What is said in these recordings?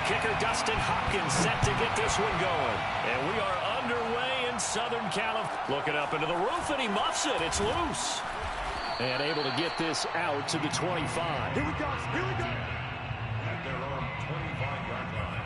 Kicker Dustin Hopkins set to get this one going. And we are underway in Southern California. Looking up into the roof, and he muffs it. It's loose. And able to get this out to the 25. Here we go. Here we go. At their own 25-yard line.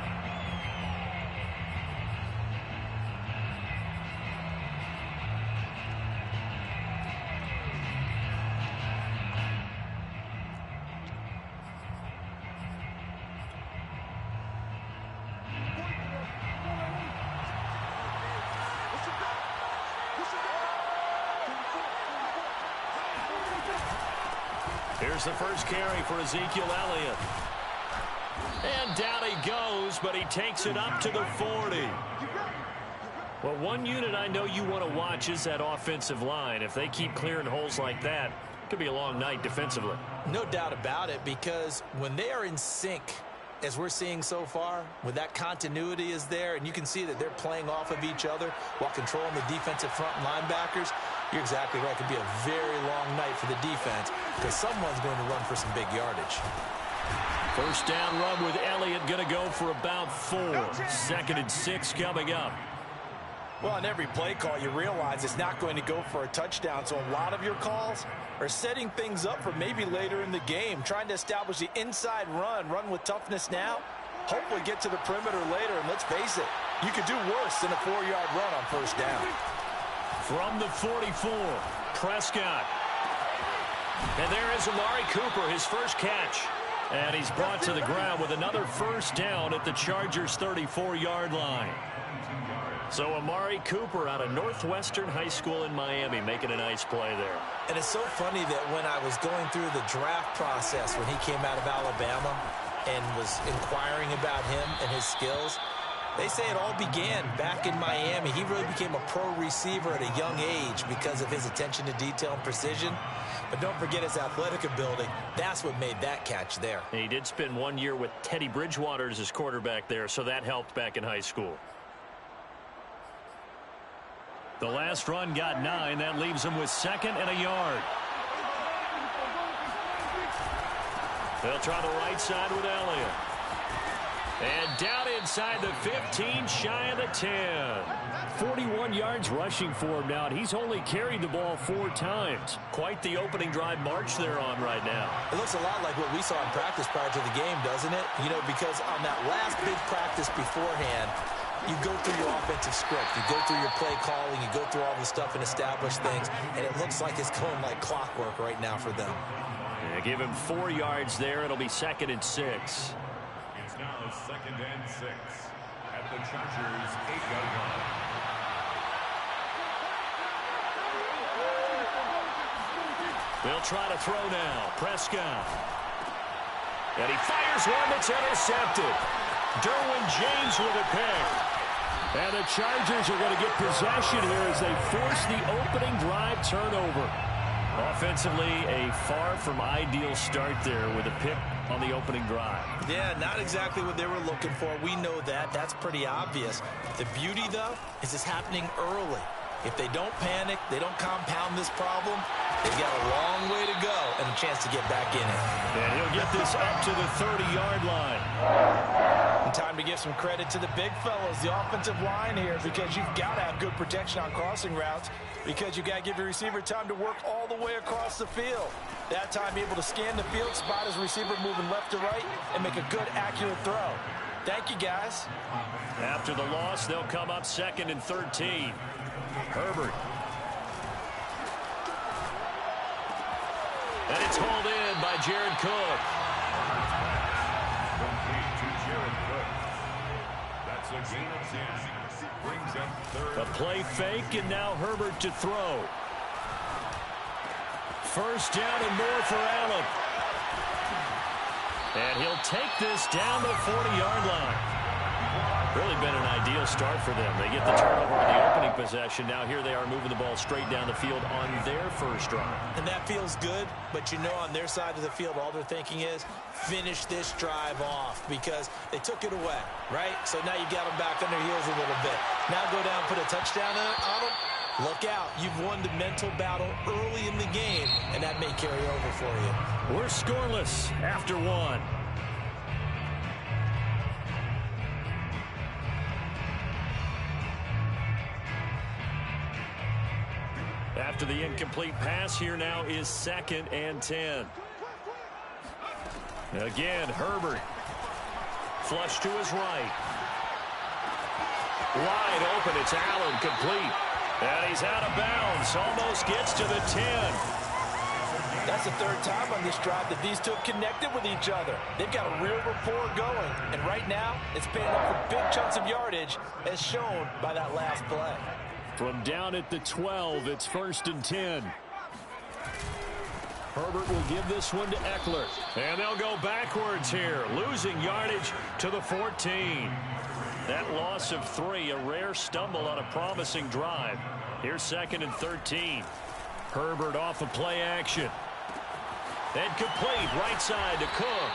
Here's the first carry for Ezekiel Elliott. And down he goes, but he takes it up to the 40. Well, one unit I know you want to watch is that offensive line. If they keep clearing holes like that, it could be a long night defensively. No doubt about it, because when they are in sync, as we're seeing so far, when that continuity is there, and you can see that they're playing off of each other while controlling the defensive front linebackers, you're exactly right. It could be a very long night for the defense because someone's going to run for some big yardage. First down run with Elliott going to go for about 4. 2nd and 6 coming up. Well, on every play call, you realize it's not going to go for a touchdown, so a lot of your calls are setting things up for maybe later in the game, trying to establish the inside run with toughness now, hopefully get to the perimeter later, and let's face it, you could do worse than a 4-yard run on first down. From the 44, Prescott. And there is Amari Cooper, his first catch. And he's brought to the ground with another first down at the Chargers' 34-yard line. So Amari Cooper out of Northwestern High School in Miami making a nice play there. And it's so funny that when I was going through the draft process when he came out of Alabama and was inquiring about him and his skills, they say it all began back in Miami. He really became a pro receiver at a young age because of his attention to detail and precision. But don't forget his athletic ability. That's what made that catch there. And he did spend 1 year with Teddy Bridgewater as his quarterback there, so that helped back in high school. The last run got 9. That leaves him with 2nd and a yard. They'll try the right side with Elliott. And down inside the 15, shy of the 10. 41 yards rushing for him now, and he's only carried the ball 4 times. Quite the opening drive march they're on right now. It looks a lot like what we saw in practice prior to the game, doesn't it? You know, because on that last big practice beforehand, you go through your offensive script, you go through your play calling, you go through all the stuff and establish things, and it looks like it's going like clockwork right now for them. Yeah, give him 4 yards there. It'll be 2nd and 6. It's now 2nd and 6 at the Chargers' 8-yard line. They'll try to throw now. Prescott. And he fires one that's intercepted. Derwin James with a pick. And the Chargers are going to get possession here as they force the opening drive turnover. Offensively, a far from ideal start there with a pick on the opening drive. Yeah, not exactly what they were looking for. We know that. That's pretty obvious. The beauty, though, is it's happening early. If they don't panic, they don't compound this problem, they've got a long way to go and a chance to get back in it. And he'll get this up to the 30-yard line. And time to give some credit to the big fellows, the offensive line here, because you've got to have good protection on crossing routes, because you've got to give your receiver time to work all the way across the field. That time able to scan the field, spot his receiver moving left to right, and make a good, accurate throw. Thank you, guys. After the loss, they'll come up 2nd and 13. Herbert. And it's hauled in by Jared Cook. Complete to Jared Cook. That's a gain of 10. Brings up 3rd. A play fake, and now Herbert to throw. First down and more for Allen. And he'll take this down the 40-yard line. Really been an ideal start for them. They get the turnover on the opening possession. Now here they are moving the ball straight down the field on their first drive. And that feels good, but you know on their side of the field, all they're thinking is finish this drive off because they took it away, right? So now you got them back on their heels a little bit. Now go down, put a touchdown on them. Look out. You've won the mental battle early in the game, and that may carry over for you. We're scoreless after 1. After the incomplete pass, here now is 2nd and 10. Again, Herbert. Flush to his right. Wide open. It's Allen, complete. And he's out of bounds. Almost gets to the 10. That's the 3rd time on this drive that these two have connected with each other. They've got a real rapport going. And right now, it's paying off for big chunks of yardage, as shown by that last play. From down at the 12, it's 1st and 10. Herbert will give this one to Eckler. And they'll go backwards here, losing yardage to the 14. That loss of 3, a rare stumble on a promising drive. Here's 2nd and 13. Herbert off of play action. And complete, right side to Cook.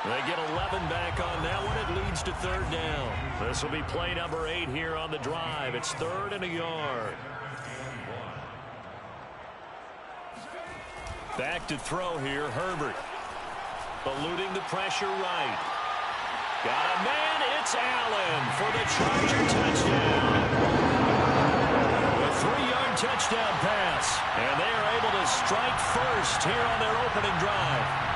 They get 11 back on that one. It leads to 3rd down. This will be play number 8 here on the drive. It's 3rd and a yard. Back to throw here, Herbert. Eluding the pressure right. Got a man, it's Allen for the Charger touchdown. A 3-yard touchdown pass. And they are able to strike first here on their opening drive.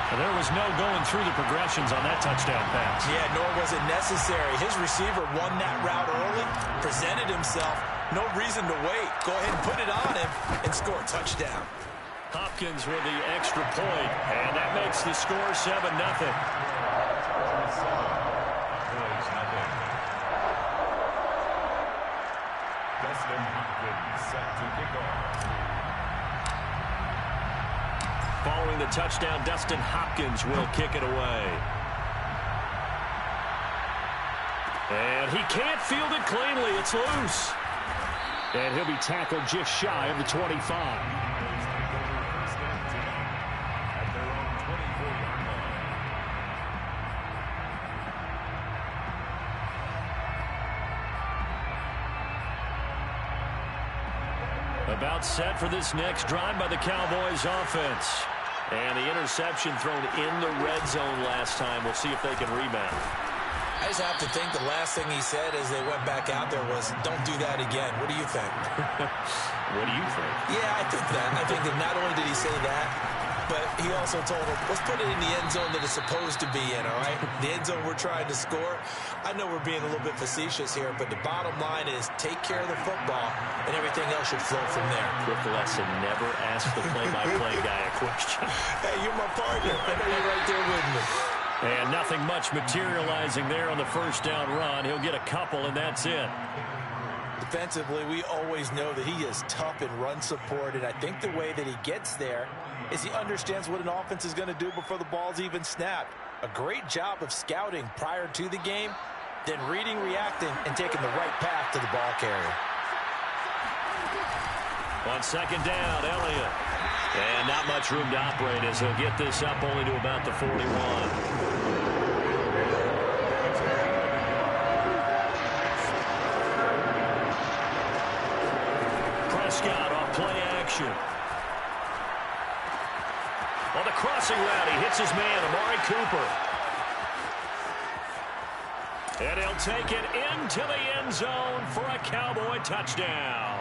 And there was no going through the progressions on that touchdown pass. Yeah, nor was it necessary. His receiver won that route early, presented himself. No reason to wait. Go ahead and put it on him and score a touchdown. Hopkins with the extra point, and that makes the score 7-0. Dustin Hopkins set to kick off. Following the touchdown, Dustin Hopkins will kick it away. And he can't field it cleanly. It's loose. And he'll be tackled just shy of the 25. About set for this next drive by the Cowboys offense. And the interception thrown in the red zone last time. We'll see if they can rebound. I just have to think the last thing he said as they went back out there was, don't do that again. What do you think? What do you think? Yeah, I think that. I think that not only did he say that, but he also told him, let's put it in the end zone that it's supposed to be in, all right? The end zone we're trying to score. I know we're being a little bit facetious here, but the bottom line is take care of the football, and everything else should flow from there. Quick lesson, never ask the play-by-play guy a question. Hey, you're my partner. I know you're right there with me. And nothing much materializing there on the first down run. He'll get a couple, and that's it. Defensively, we always know that he is tough in run support, and I think the way that he gets there is he understands what an offense is going to do before the ball's even snapped. A great job of scouting prior to the game, then reading, reacting, and taking the right path to the ball carrier. On 2nd down, Elliott. And not much room to operate as he'll get this up only to about the 41. Prescott off play action. On the crossing route, he hits his man, Amari Cooper. And he'll take it into the end zone for a Cowboy touchdown.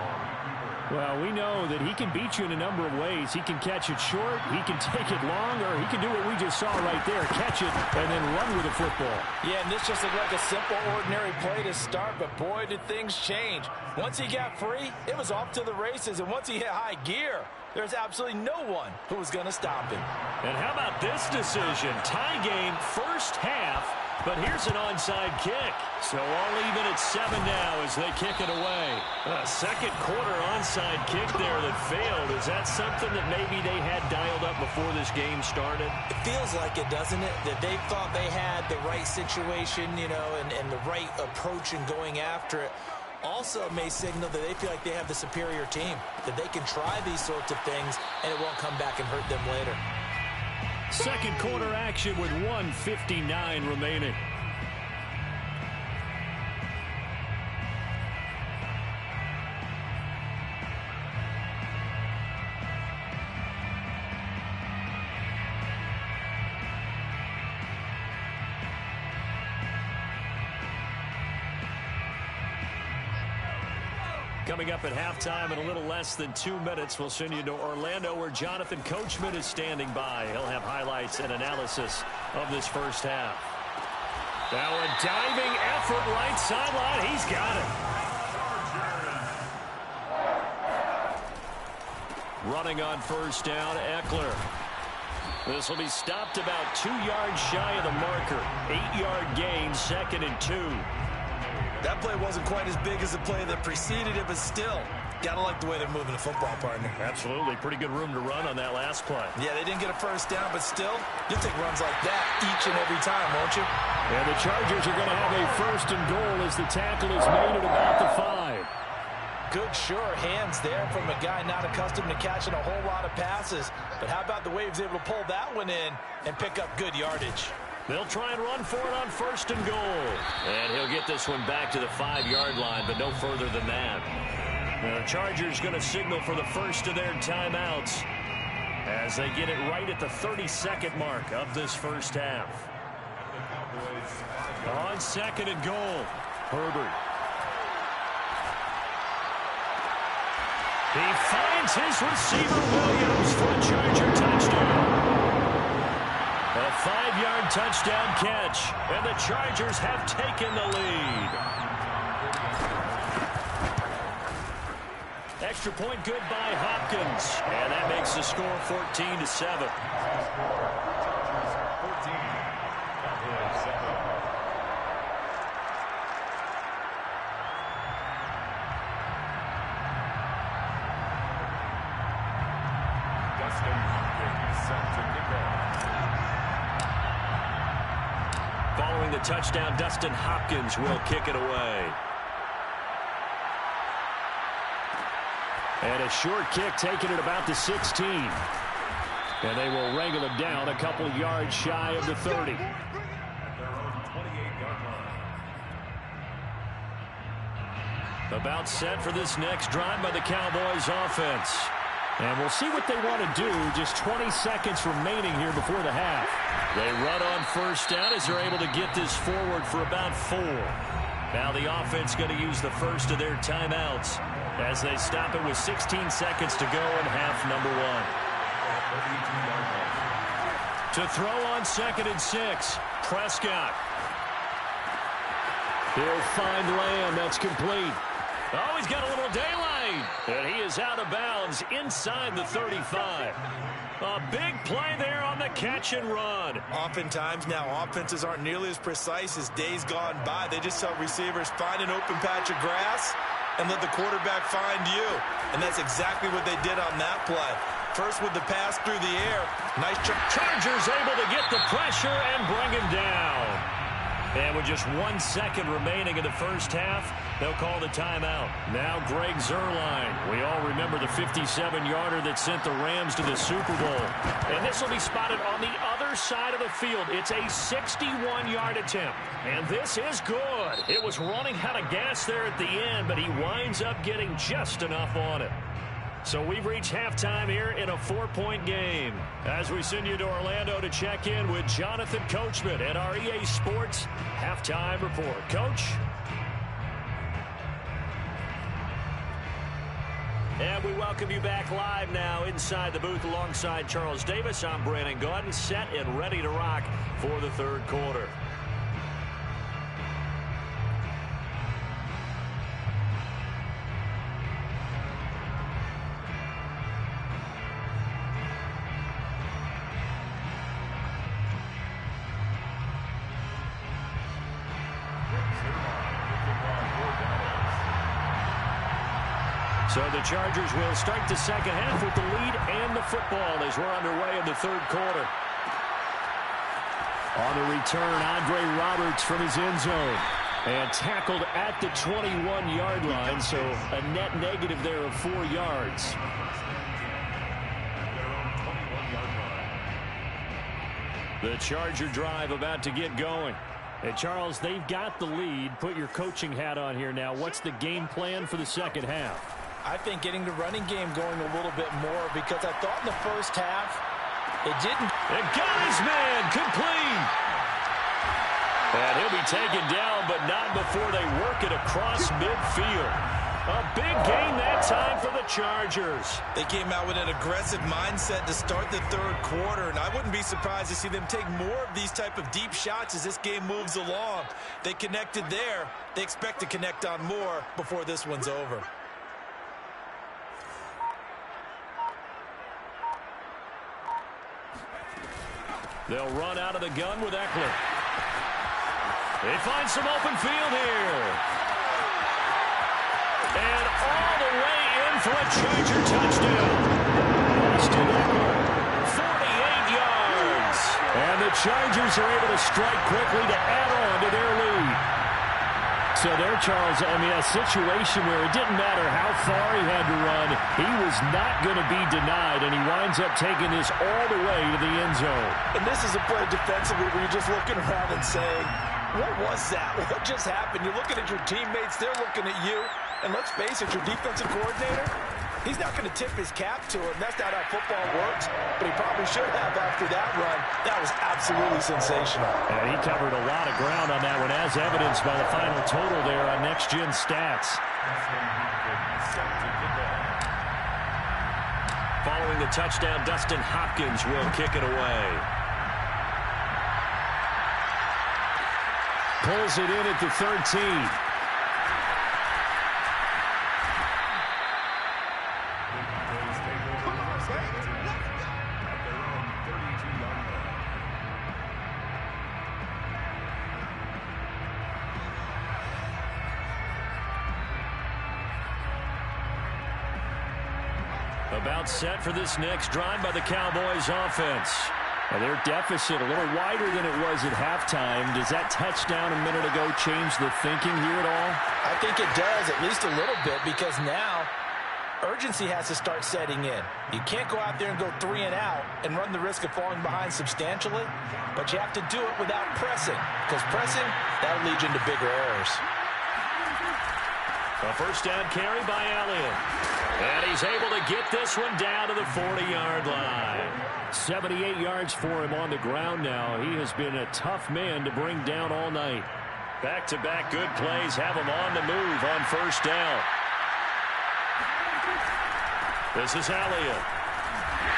Well, we know that he can beat you in a number of ways. He can catch it short, he can take it long, or he can do what we just saw right there, catch it and then run with the football. Yeah, and this just looked like a simple, ordinary play to start, but boy, did things change. Once he got free, it was off to the races, and once he hit high gear, there's absolutely no one who was going to stop him. And how about this decision? Tie game, first half, but here's an onside kick. So all even at 7 now as they kick it away. A second quarter onside kick there that failed. Is that something that maybe they had dialed up before this game started? It feels like it, doesn't it? That they thought they had the right situation, you know, and the right approach in going after it. Also may signal that they feel like they have the superior team, that they can try these sorts of things and it won't come back and hurt them later. Second quarter action with 1:59 remaining. Coming up at halftime in a little less than 2 minutes, we'll send you to Orlando where Jonathan Coachman is standing by. He'll have highlights and analysis of this first half. Now a diving effort right sideline. He's got it. Running on first down, Eckler. This will be stopped about 2 yards shy of the marker. 8-yard gain, 2nd and 2. That play wasn't quite as big as the play that preceded it, but still, gotta like the way they're moving the football, partner. Absolutely. Pretty good room to run on that last play. Yeah, they didn't get a first down, but still, you'll take runs like that each and every time, won't you? And the Chargers are going to have a 1st and goal as the tackle is made at about the 5. Good, sure hands there from a guy not accustomed to catching a whole lot of passes. But how about the way he was able to pull that one in and pick up good yardage? They'll try and run for it on 1st and goal. And he'll get this one back to the 5-yard line, but no further than that. The Chargers going to signal for the first of their timeouts as they get it right at the 32nd mark of this first half. On 2nd and goal, Herbert. He finds his receiver, Williams, for a Charger touchdown. A 5-yard touchdown catch, and the Chargers have taken the lead. Extra point good by Hopkins, and that makes the score 14-7. Following the touchdown, Dustin Hopkins will kick it away. And a short kick taken at about the 16. And they will wrangle him down a couple yards shy of the 30. About set for this next drive by the Cowboys offense. And we'll see what they want to do. Just 20 seconds remaining here before the half. They run on first down as they're able to get this forward for about 4. Now the offense going to use the first of their timeouts as they stop it with 16 seconds to go in half number 1. To throw on 2nd and 6, Prescott. He'll find Lamb. That's complete. Oh, he's got a little daylight. And he is out of bounds inside the 35. A big play there on the catch and run. Oftentimes now offenses aren't nearly as precise as days gone by. They just tell receivers, find an open patch of grass and let the quarterback find you. And that's exactly what they did on that play. First with the pass through the air. Nice Chargers able to get the pressure and bring him down. And with just 1 second remaining in the first half, they'll call the timeout. Now Greg Zuerlein. We all remember the 57-yarder that sent the Rams to the Super Bowl. And this will be spotted on the other side of the field. It's a 61-yard attempt. And this is good. It was running out of gas there at the end, but he winds up getting just enough on it. So we've reached halftime here in a 4-point game. As we send you to Orlando to check in with Jonathan Coachman at our EA Sports Halftime Report. Coach? And we welcome you back live now inside the booth alongside Charles Davis. I'm Brandon Gaudin, set and ready to rock for the third quarter. So the Chargers will start the second half with the lead and the football as we're underway in the third quarter. On the return, Andre Roberts from his end zone. And tackled at the 21-yard line, so a net negative there of 4 yards. The Charger drive about to get going. And Charles, they've got the lead. Put your coaching hat on here now. What's the game plan for the second half? I think getting the running game going a little bit more, because I thought in the first half it didn't. It got his man complete. And he'll be taken down, but not before they work it across midfield. A big gain that time for the Chargers. They came out with an aggressive mindset to start the third quarter, and I wouldn't be surprised to see them take more of these type of deep shots as this game moves along. They connected there. They expect to connect on more before this one's over. They'll run out of the gun with Eckler. They find some open field here. And all the way in for a Charger touchdown. Austin Eckler, 48 yards. And the Chargers are able to strike quickly to add on to their lead. So there, Charles, I mean, a situation where it didn't matter how far he had to run, he was not going to be denied, and he winds up taking this all the way to the end zone. And this is a play defensively where you're just looking around and saying, what was that? What just happened? You're looking at your teammates, they're looking at you, and let's face it, your defensive coordinator, he's not going to tip his cap to him. That's not how football works, but he probably should have after that run. That was absolutely sensational. And he covered a lot of ground on that one, as evidenced by the final total there on Next Gen Stats. Following the touchdown, Dustin Hopkins will kick it away. Pulls it in at the 13. About set for this next drive by the Cowboys offense. Now their deficit a little wider than it was at halftime. Does that touchdown a minute ago change the thinking here at all? I think it does, at least a little bit, because now urgency has to start setting in. You can't go out there and go 3 and out and run the risk of falling behind substantially, but you have to do it without pressing, because pressing, that'll lead you into bigger errors. A first down carry by Elliott. And he's able to get this one down to the 40-yard line. 78 yards for him on the ground now. He has been a tough man to bring down all night. Back-to-back good plays have him on the move on first down. This is Elliott.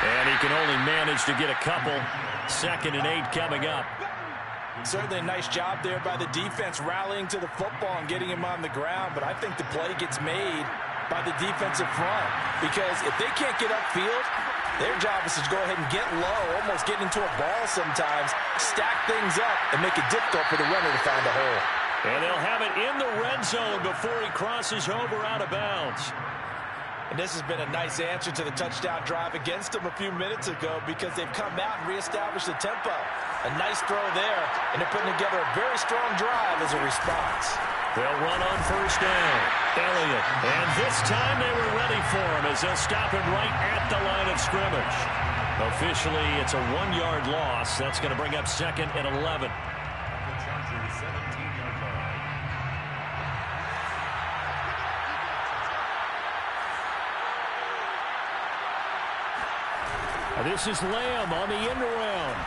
And he can only manage to get a couple. 2nd and 8 coming up. Certainly a nice job there by the defense rallying to the football and getting him on the ground, but I think the play gets made by the defensive front, because if they can't get upfield, their job is to go ahead and get low, almost get into a ball sometimes, stack things up, and make it difficult for the runner to find a hole. And they'll have it in the red zone before he crosses over out of bounds. And this has been a nice answer to the touchdown drive against them a few minutes ago, because they've come out and reestablished the tempo. A nice throw there, and they're putting together a very strong drive as a response. They'll run on first down. Elliott. And this time they were ready for him as they'll stop him right at the line of scrimmage. Officially, it's a 1-yard loss. That's going to bring up 2nd and 11. This is Lamb on the end around.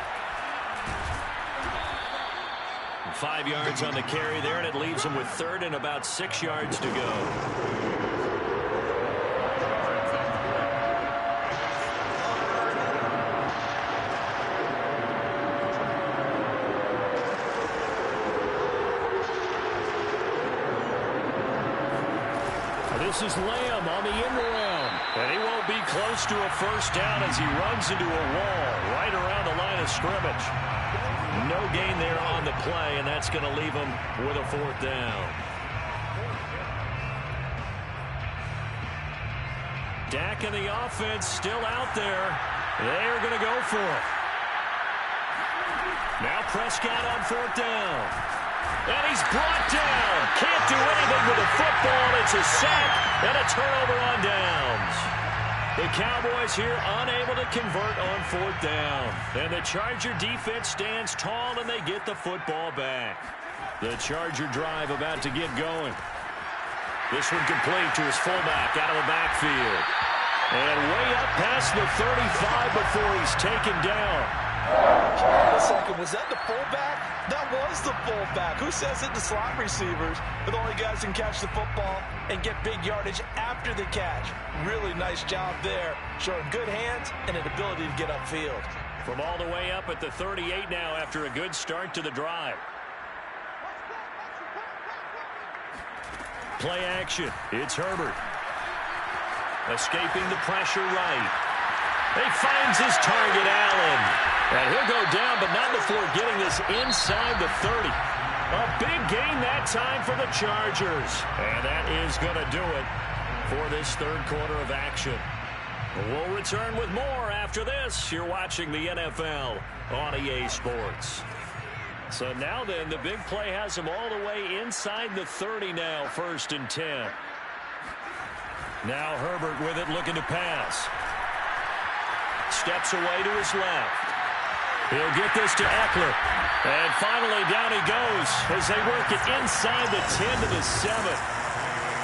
5 yards on the carry there, and it leaves him with 3rd and about 6 yards to go. This is Lamb on the end around. And he won't be close to a first down as he runs into a wall right around the line of scrimmage. No gain there on the play, and that's going to leave him with a 4th down. Dak and the offense still out there. They're going to go for it. Now Prescott on 4th down. And he's brought down. Can't do anything with the football. It's a sack and a turnover on downs. The Cowboys here unable to convert on 4th down. And the Charger defense stands tall, and they get the football back. The Charger drive about to get going. This one complete to his fullback out of the backfield. And way up past the 35 before he's taken down. Hold on a second. Was that the fullback? That was the fullback. Who says it? The slot receivers are the only guys who can catch the football and get big yardage after the catch. Really nice job there, showing good hands and an ability to get upfield. From all the way up at the 38 now after a good start to the drive. Play action. It's Herbert. Escaping the pressure right. He finds his target, Allen. And he'll go down, but not before getting this inside the 30. A big gain that time for the Chargers. And that is going to do it for this third quarter of action. We'll return with more after this. You're watching the NFL on EA Sports. So now then, the big play has him all the way inside the 30 now, 1st and 10. Now Herbert with it, looking to pass. Steps away to his left. He'll get this to Eckler. And finally down he goes as they work it inside the 10 to the 7.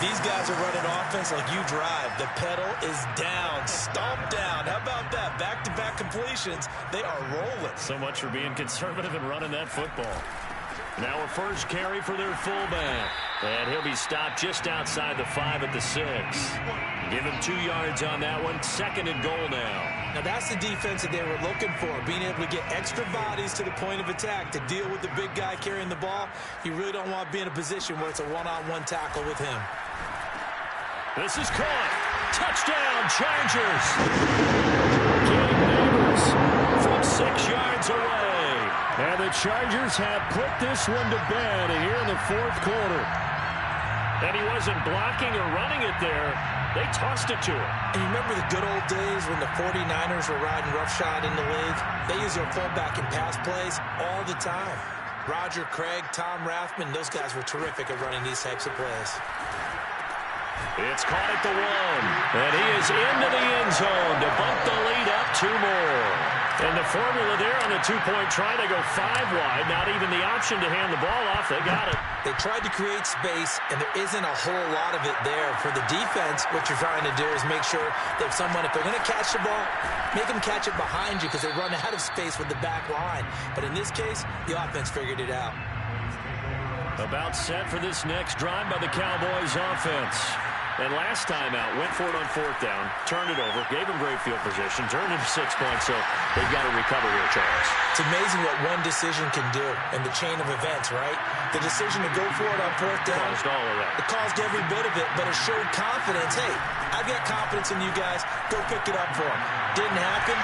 These guys are running offense like you drive. The pedal is down, stomped down. How about that? Back-to-back completions. They are rolling. So much for being conservative and running that football. Now a first carry for their fullback. And he'll be stopped just outside the 5 at the 6. Give him 2 yards on that one. 2nd and goal now. Now that's the defense that they were looking for, being able to get extra bodies to the point of attack to deal with the big guy carrying the ball. You really don't want to be in a position where it's a one-on-one tackle with him. This is caught. Touchdown, Chargers. Getting neighbors From 6 yards away. And the Chargers have put this one to bed here in the 4th quarter. And he wasn't blocking or running it there. They tossed it to him. And you remember the good old days when the 49ers were riding roughshod in the league? They use their fullback in pass plays all the time. Roger Craig, Tom Rathman, those guys were terrific at running these types of plays. It's caught at the 1. And he is into the end zone to bump the lead up 2 more. And the formula there on the 2-point try, they go 5 wide. Not even the option to hand the ball off. They got it. They tried to create space, and there isn't a whole lot of it there. For the defense, what you're trying to do is make sure that if they're going to catch the ball, make them catch it behind you because they run out of space with the back line. But in this case, the offense figured it out. About set for this next drive by the Cowboys offense. And last time out, went for it on 4th down, turned it over, gave him great field position, turned it to 6 points, so they've got to recover here, Charles. It's amazing what one decision can do in the chain of events, right? The decision to go for it on 4th down. Caused all of that. It caused every bit of it, but it showed confidence. Hey, I've got confidence in you guys. Go pick it up for them. Didn't happen.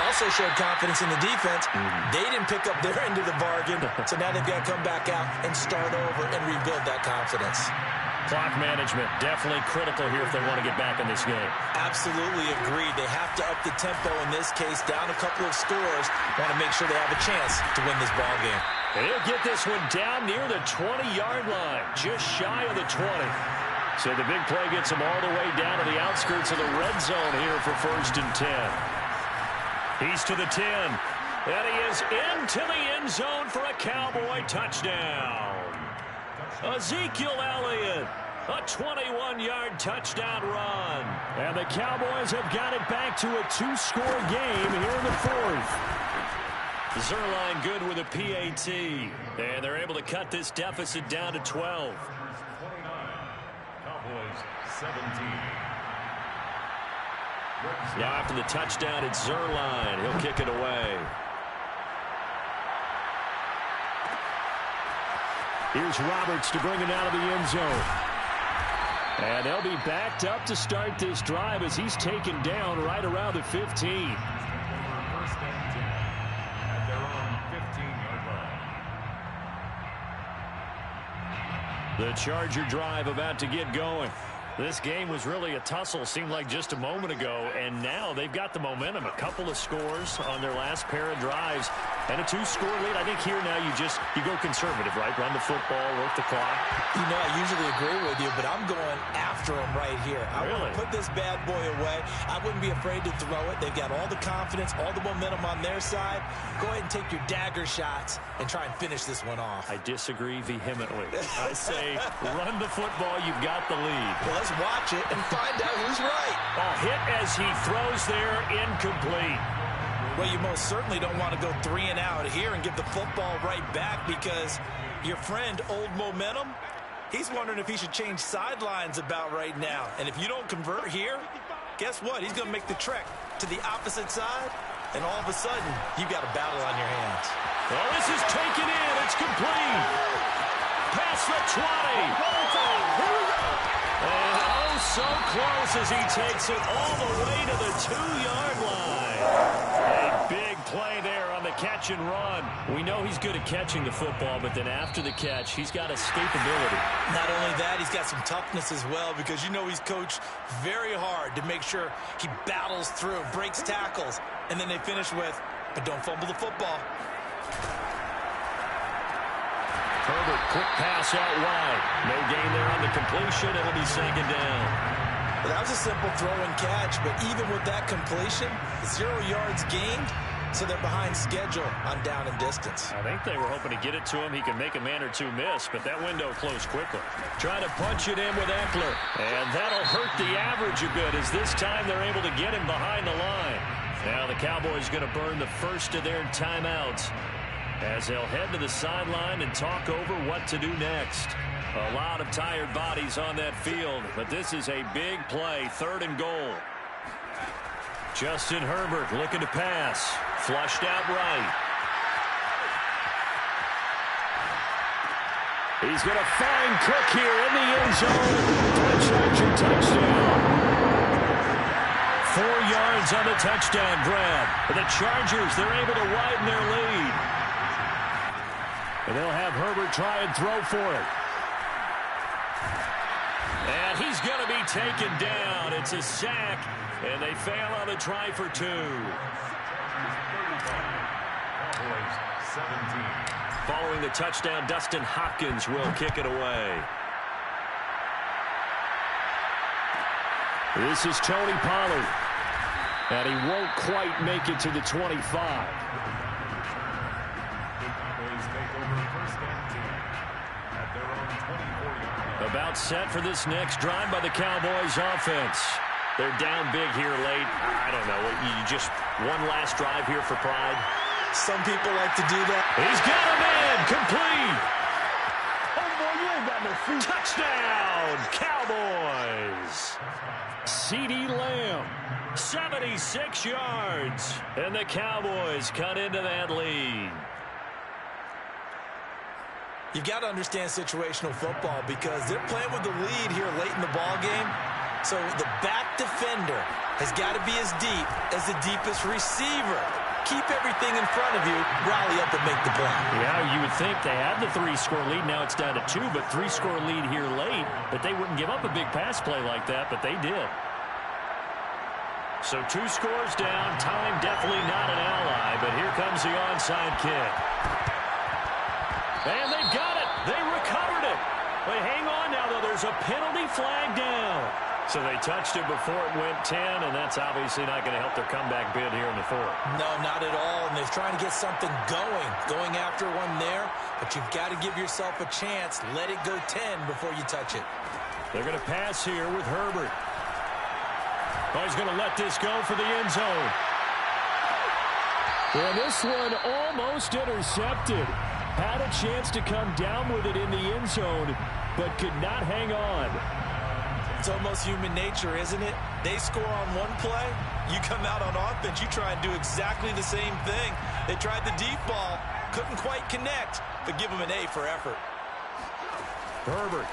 Also showed confidence in the defense. They didn't pick up their end of the bargain, so now they've got to come back out and start over and rebuild that confidence. Clock management, definitely critical here if they want to get back in this game. Absolutely agreed. They have to up the tempo in this case, down a couple of scores. Want to make sure they have a chance to win this ball game. And he'll get this one down near the 20-yard line, just shy of the 20. So the big play gets him all the way down to the outskirts of the red zone here for 1st and 10. He's to the 10. And he is into the end zone for a Cowboy touchdown. Ezekiel Elliott, a 21-yard touchdown run. And the Cowboys have got it back to a 2-score game here in the 4th. Zerline good with a PAT. And they're able to cut this deficit down to 12. 29. Cowboys 17. Now after the touchdown, it's Zerline. He'll kick it away. Here's Roberts to bring it out of the end zone. And they'll be backed up to start this drive as he's taken down right around the 15. 1st and 10 at their own 15-yard line. The Charger drive about to get going. This game was really a tussle, seemed like just a moment ago, and now they've got the momentum. A couple of scores on their last pair of drives, and a 2-score lead. I think here now you go conservative, right? Run the football, work the clock. You know, I usually agree with you, but I'm going after them right here. I Really? want to put this bad boy away. I wouldn't be afraid to throw it. They've got all the confidence, all the momentum on their side. Go ahead and take your dagger shots and try and finish this one off. I disagree vehemently. I say run the football, you've got the lead. Well, let's watch it and find out who's right. A hit as he throws there, incomplete. Well, you most certainly don't want to go 3 and out here and give the football right back, because your friend, Old Momentum, he's wondering if he should change sidelines about right now. And if you don't convert here, guess what? He's going to make the trek to the opposite side, and all of a sudden, you've got a battle on your hands. Well, this is taken in. It's complete. Past the 20. And oh, so close as he takes it all the way to the 2-yard line. A big play there on the catch and run. We know he's good at catching the football, but then after the catch, he's got escapability. Not only that, he's got some toughness as well, because you know he's coached very hard to make sure he battles through, breaks tackles, and then they finish with, but don't fumble the football. Herbert, quick pass out wide. No gain there on the completion. It'll be second down. Well, that was a simple throw and catch, but even with that completion, 0 yards gained, so they're behind schedule on down and distance. I think they were hoping to get it to him. He can make a man or two miss, but that window closed quickly. Trying to punch it in with Eckler. And that'll hurt the average a bit, as this time they're able to get him behind the line. Now the Cowboys going to burn the first of their timeouts, as they'll head to the sideline and talk over what to do next. A lot of tired bodies on that field, but this is a big play, 3rd and goal. Justin Herbert looking to pass. Flushed out right. He's going to find Cook here in the end zone for a Charger touchdown. 4 yards on the touchdown grab. For the Chargers, they're able to widen their lead. And they'll have Herbert try and throw for it. And he's going to be taken down. It's a sack, and they fail on the try for 2. Following the touchdown, Dustin Hopkins will kick it away. This is Tony Pollard, and he won't quite make it to the 25. About set for this next drive by the Cowboys offense. They're down big here late. I don't know. You just one last drive here for pride. Some people like to do that. He's got a man. Complete. Oh, boy, you ain't got no feet. Touchdown, Cowboys. CeeDee Lamb, 76 yards. And the Cowboys cut into that lead. You've got to understand situational football, because they're playing with the lead here late in the ball game. So the back defender has got to be as deep as the deepest receiver. Keep everything in front of you, rally up and make the play. Yeah, you would think they had the 3-score lead. Now it's down to 2, but 3-score lead here late. But they wouldn't give up a big pass play like that, but they did. So 2 scores down. Time definitely not an ally, but here comes the onside kick. And they've got it. They recovered it. But hang on now, though. There's a penalty flag down. So they touched it before it went 10, and that's obviously not going to help their comeback bid here in the 4th. No, not at all. And they're trying to get something going after one there. But you've got to give yourself a chance. Let it go 10 before you touch it. They're going to pass here with Herbert. Oh, he's going to let this go for the end zone. And this one almost intercepted. Had a chance to come down with it in the end zone, but could not hang on. It's almost human nature, isn't it? They score on one play, you come out on offense, you try and do exactly the same thing. They tried the deep ball, couldn't quite connect, but give them an A for effort. Herbert.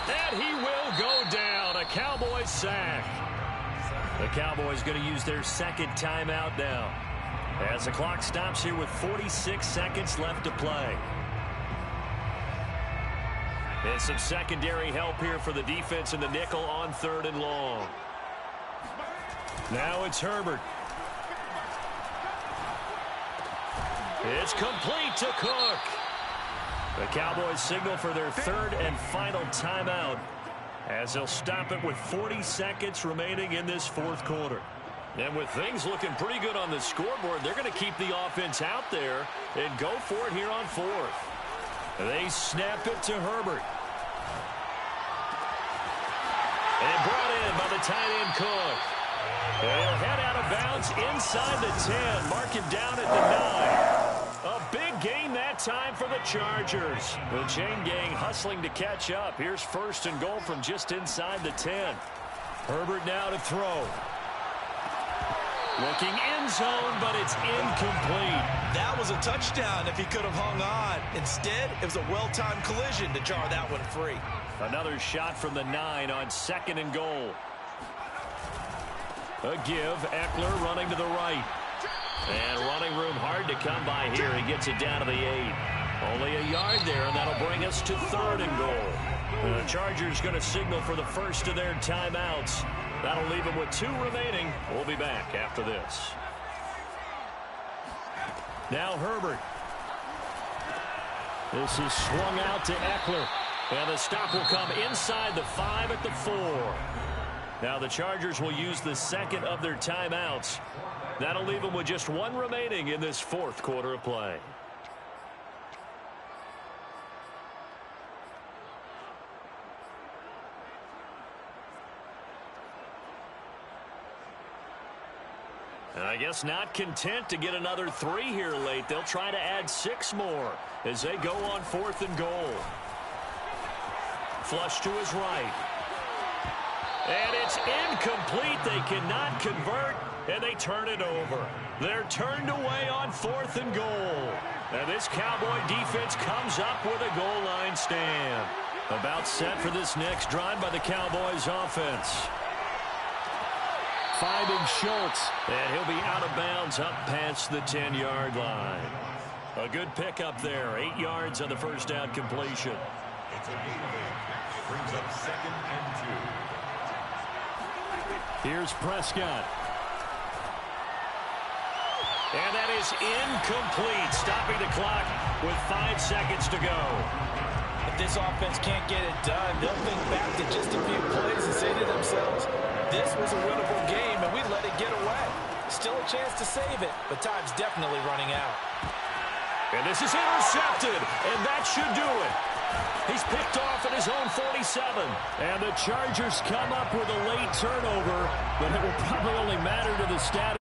And he will go down. A Cowboys sack. The Cowboys going to use their 2nd timeout now, as the clock stops here with 46 seconds left to play. And some secondary help here for the defense in the nickel on 3rd and long. Now it's Herbert. It's complete to Cook. The Cowboys signal for their 3rd and final timeout, as they'll stop it with 40 seconds remaining in this 4th quarter. And with things looking pretty good on the scoreboard, they're going to keep the offense out there and go for it here on 4th. They snap it to Herbert. And brought in by the tight end Cook. And he'll head out of bounds inside the 10. Mark it down at the 9. A big gain that time for the Chargers. The chain gang hustling to catch up. Here's first and goal from just inside the 10. Herbert now to throw. Looking end zone, but it's incomplete. That was a touchdown if he could have hung on. Instead, it was a well-timed collision to jar that one free. Another shot from the 9 on second and goal. A give. Eckler running to the right. And running room hard to come by here. He gets it down to the 8. Only a yard there, and that'll bring us to third and goal. The Chargers going to signal for the first of their timeouts. That'll leave them with 2 remaining. We'll be back after this. Now Herbert. This is swung out to Eckler. And the stop will come inside the 5 at the 4. Now the Chargers will use the second of their timeouts. That'll leave them with just 1 remaining in this fourth quarter of play. And I guess not content to get another 3 here late. They'll try to add 6 more as they go on fourth and goal. Flush to his right. And it's incomplete. They cannot convert, and they turn it over. They're turned away on fourth and goal. And this Cowboy defense comes up with a goal line stand. About set for this next drive by the Cowboys offense. Finding Schultz, and he'll be out of bounds up past the 10-yard line. A good pickup there, 8 yards on the first down completion. It's a gain of 8. Brings up second and 2. Here's Prescott. And that is incomplete, stopping the clock with 5 seconds to go. If this offense can't get it done, they'll think back to just a few plays and say to themselves, this was a winnable game, and we let it get away. Still a chance to save it, but time's definitely running out. And this is intercepted, and that should do it. He's picked off at his own 47. And the Chargers come up with a late turnover, but it will probably only matter to the stat.